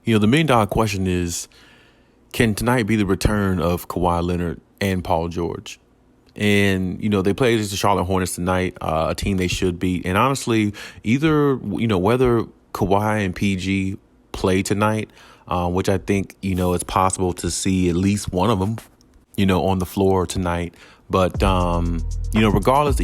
The million dollar question is, can tonight be the return of Kawhi Leonard and Paul George? And, they play against the Charlotte Hornets tonight, a team they should beat. And honestly, either, whether Kawhi and PG play tonight, which I think, it's possible to see at least one of them, on the floor tonight. But, regardless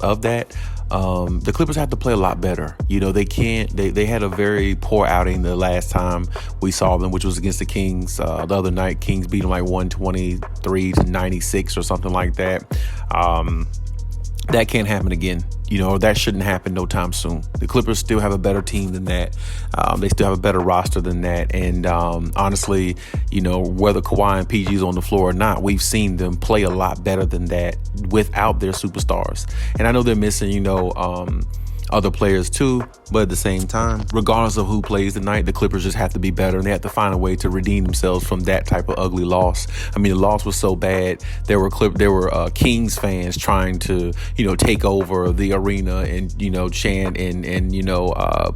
of that, the Clippers have to play a lot better. They had a very poor outing the last time we saw them, which was against the Kings the other night. Kings beat them like 123-96 or something like that. That can't happen again, or that shouldn't happen no time soon. The Clippers still have a better team than that. They still have a better roster than that. And honestly, whether Kawhi and PG is on the floor or not, we've seen them play a lot better than that without their superstars. And I know they're missing, other players too, but at the same time, regardless of who plays tonight, the Clippers just have to be better, and they have to find a way to redeem themselves from that type of ugly loss. I mean, the loss was so bad. There were Kings fans trying to, take over the arena and, chant and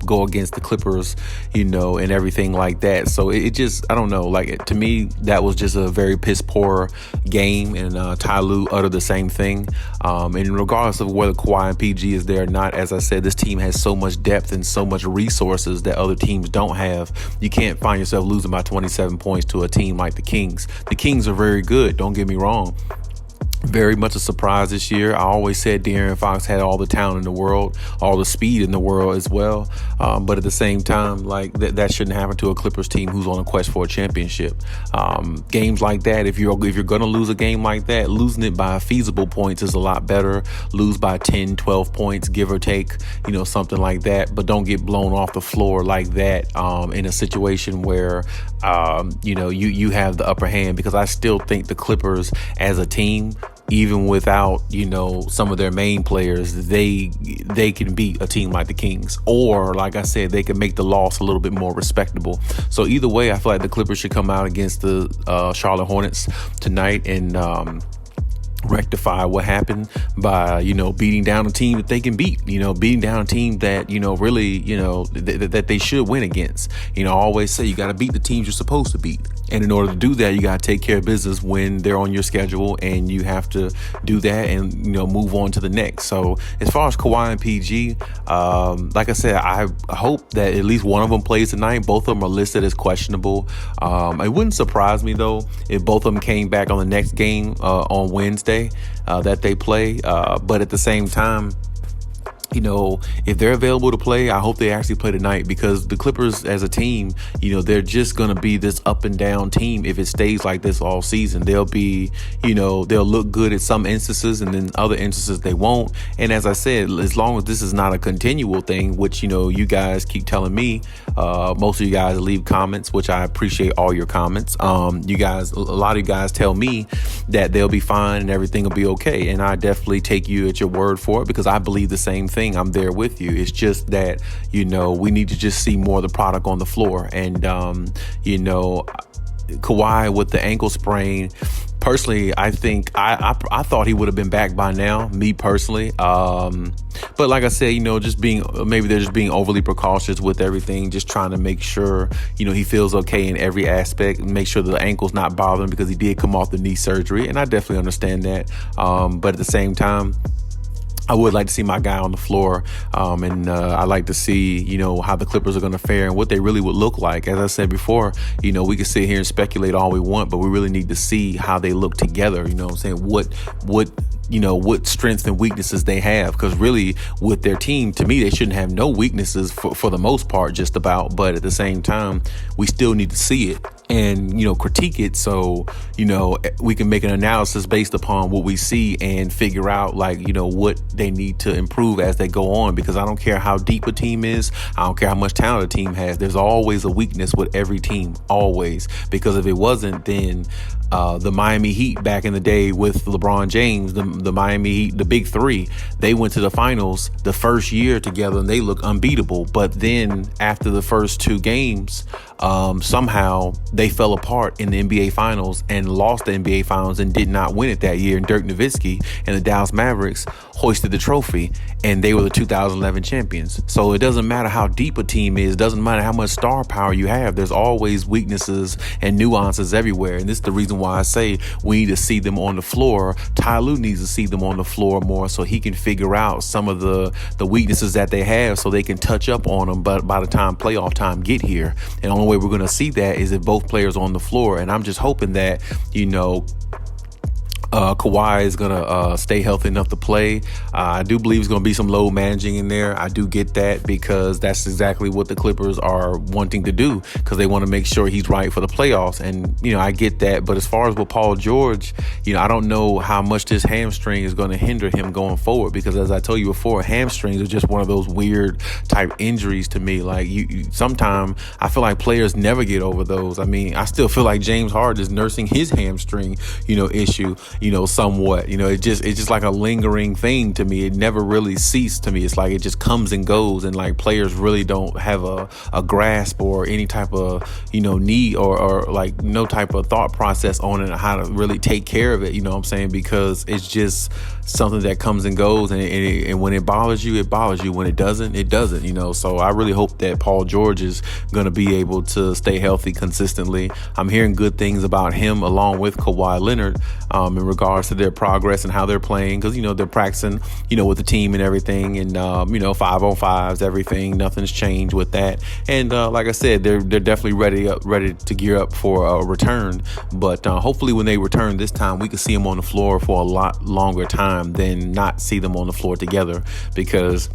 go against the Clippers, and everything like that. So it just, I don't know, like, to me, that was just a very piss poor game, and Ty Lue uttered the same thing. And regardless of whether Kawhi and PG is there or not, as I said, this team has so much depth and so much resources that other teams don't have. You can't find yourself losing by 27 points to a team like the Kings. The Kings are very good, don't get me wrong. Very much a surprise this year. I always said De'Aaron Fox had all the talent in the world, all the speed in the world as well. But at the same time, like that shouldn't happen to a Clippers team who's on a quest for a championship. Games like that, if you're going to lose a game like that, losing it by feasible points is a lot better. Lose by 10, 12 points, give or take, something like that. But don't get blown off the floor like that in a situation where, you have the upper hand, because I still think the Clippers as a team, even without, some of their main players, they can beat a team like the Kings. Or, like I said, they can make the loss a little bit more respectable. So either way, I feel like the Clippers should come out against the Charlotte Hornets tonight and rectify what happened by, beating down a team that they can beat, beating down a team that, really, that they should win against. I always say you got to beat the teams you're supposed to beat. And in order to do that, you got to take care of business when they're on your schedule, and you have to do that and, move on to the next. So as far as Kawhi and PG, like I said, I hope that at least one of them plays tonight. Both of them are listed as questionable. It wouldn't surprise me, though, if both of them came back on the next game on Wednesday that they play. But at the same time, if they're available to play, I hope they actually play tonight, because the Clippers as a team, they're just going to be this up and down team if it stays like this all season. They'll be, they'll look good at some instances, and then other instances they won't. And as I said, as long as this is not a continual thing, which, you guys keep telling me, most of you guys leave comments, which I appreciate all your comments. You guys, a lot of you guys tell me that they'll be fine and everything will be okay. And I definitely take you at your word for it, because I believe the same thing. I'm there with you. It's just that, we need to just see more of the product on the floor. And, Kawhi with the ankle sprain, personally, I think I thought he would have been back by now, me personally. But like I said, maybe they're just being overly precautious with everything, just trying to make sure, he feels okay in every aspect, and make sure the ankle's not bothering, because he did come off the knee surgery. And I definitely understand that. But at the same time, I would like to see my guy on the floor, and I like to see, how the Clippers are going to fare and what they really would look like. As I said before, we can sit here and speculate all we want, but we really need to see how they look together. I'm saying? What strengths and weaknesses they have, because really with their team, to me, they shouldn't have no weaknesses for the most part, just about. But at the same time, we still need to see it and, critique it, so, we can make an analysis based upon what we see and figure out, what they need to improve as they go on. Because I don't care how deep a team is, I don't care how much talent a team has, there's always a weakness with every team, always. Because if it wasn't, then The Miami Heat back in the day with LeBron James, the Miami Heat, the big three, they went to the finals the first year together and they look unbeatable. But then after the first two games, somehow they fell apart in the NBA Finals and lost the NBA Finals and did not win it that year. And Dirk Nowitzki and the Dallas Mavericks hoisted the trophy, and they were the 2011 champions. So it doesn't matter how deep a team is, doesn't matter how much star power you have. There's always weaknesses and nuances everywhere. And this is the reason why I say we need to see them on the floor. Ty Lue needs to see them on the floor more so he can figure out some of the weaknesses that they have so they can touch up on them. But by the time playoff time get here, and the only way we're going to see that is if both players on the floor. And I'm just hoping that, Kawhi is going to stay healthy enough to play. I do believe there's going to be some load managing in there. I do get that because that's exactly what the Clippers are wanting to do because they want to make sure he's right for the playoffs. And, I get that. But as far as with Paul George, I don't know how much this hamstring is going to hinder him going forward because as I told you before, hamstrings are just one of those weird type injuries to me. Like sometimes I feel like players never get over those. I mean, I still feel like James Harden is nursing his hamstring, issue. Somewhat, it's just like a lingering thing to me. It never really ceased to me. It's like it just comes and goes, and like players really don't have a grasp or any type of, need or like no type of thought process on it, how to really take care of it. You know what I'm saying? Because it's just something that comes and goes, and when it bothers you, it bothers you. When it doesn't, it doesn't. So I really hope that Paul George is going to be able to stay healthy consistently. I'm hearing good things about him along with Kawhi Leonard in regards to their progress and how they're playing because they're practicing with the team and everything, and 5-on-5s, everything, nothing's changed with that. And like I said, they're definitely ready to gear up for a return. But hopefully when they return this time, we can see them on the floor for a lot longer time than not see them on the floor together because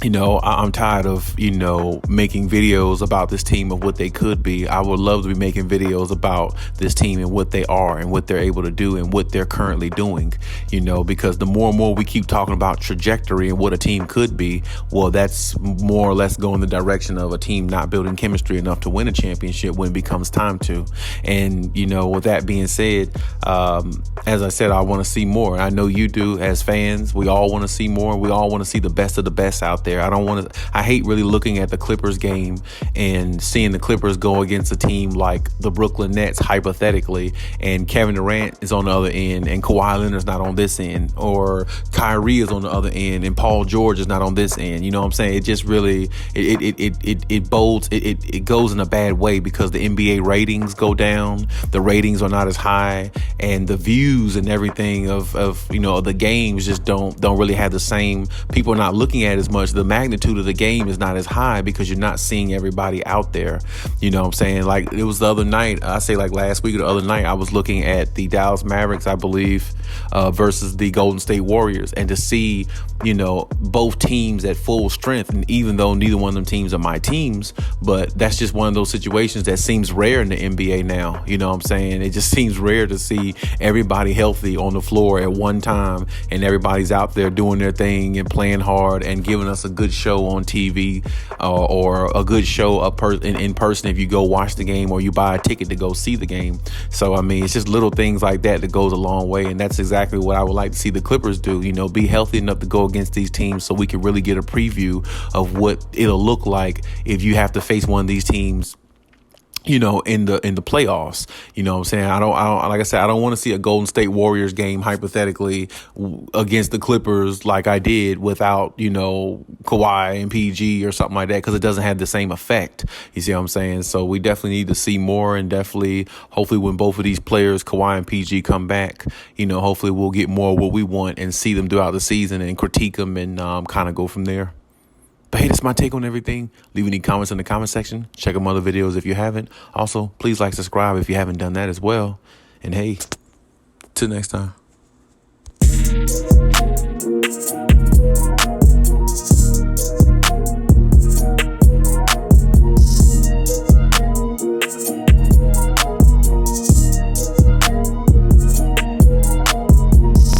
I'm tired of, making videos about this team of what they could be. I would love to be making videos about this team and what they are and what they're able to do and what they're currently doing, because the more and more we keep talking about trajectory and what a team could be, well, that's more or less going the direction of a team not building chemistry enough to win a championship when it becomes time to. And, with that being said, as I said, I want to see more. I know you do as fans. We all want to see more. We all want to see the best of the best out there. I hate really looking at the Clippers game and seeing the Clippers go against a team like the Brooklyn Nets, hypothetically, and Kevin Durant is on the other end and Kawhi Leonard's not on this end, or Kyrie is on the other end and Paul George is not on this end. You know what I'm saying? It just really, it goes in a bad way because the NBA ratings go down, the ratings are not as high, and the views and everything of the games just don't really have the same. People are not looking at it as much. The magnitude of the game is not as high because you're not seeing everybody out there. You know what I'm saying? Like it was the other night, I say like last week or the other night, I was looking at the Dallas Mavericks, I believe, versus the Golden State Warriors, and to see, both teams at full strength. And even though neither one of them teams are my teams, but that's just one of those situations that seems rare in the NBA now. You know what I'm saying? It just seems rare to see everybody healthy on the floor at one time and everybody's out there doing their thing and playing hard and giving us a good show on TV or a good show in person if you go watch the game or you buy a ticket to go see the game. So, I mean, it's just little things like that goes a long way. And that's exactly what I would like to see the Clippers do, be healthy enough to go against these teams so we can really get a preview of what it'll look like if you have to face one of these teams in the playoffs. You know what I'm saying? I don't like I said, I don't want to see a Golden State Warriors game hypothetically against the Clippers like I did without, Kawhi and PG or something like that, because it doesn't have the same effect. You see what I'm saying? So we definitely need to see more, and definitely, hopefully when both of these players, Kawhi and PG, come back, hopefully we'll get more what we want and see them throughout the season and critique them and kind of go from there. But hey, that's my take on everything. Leave any comments in the comment section. Check out my other videos if you haven't. Also, please like, subscribe if you haven't done that as well. And hey, till next time.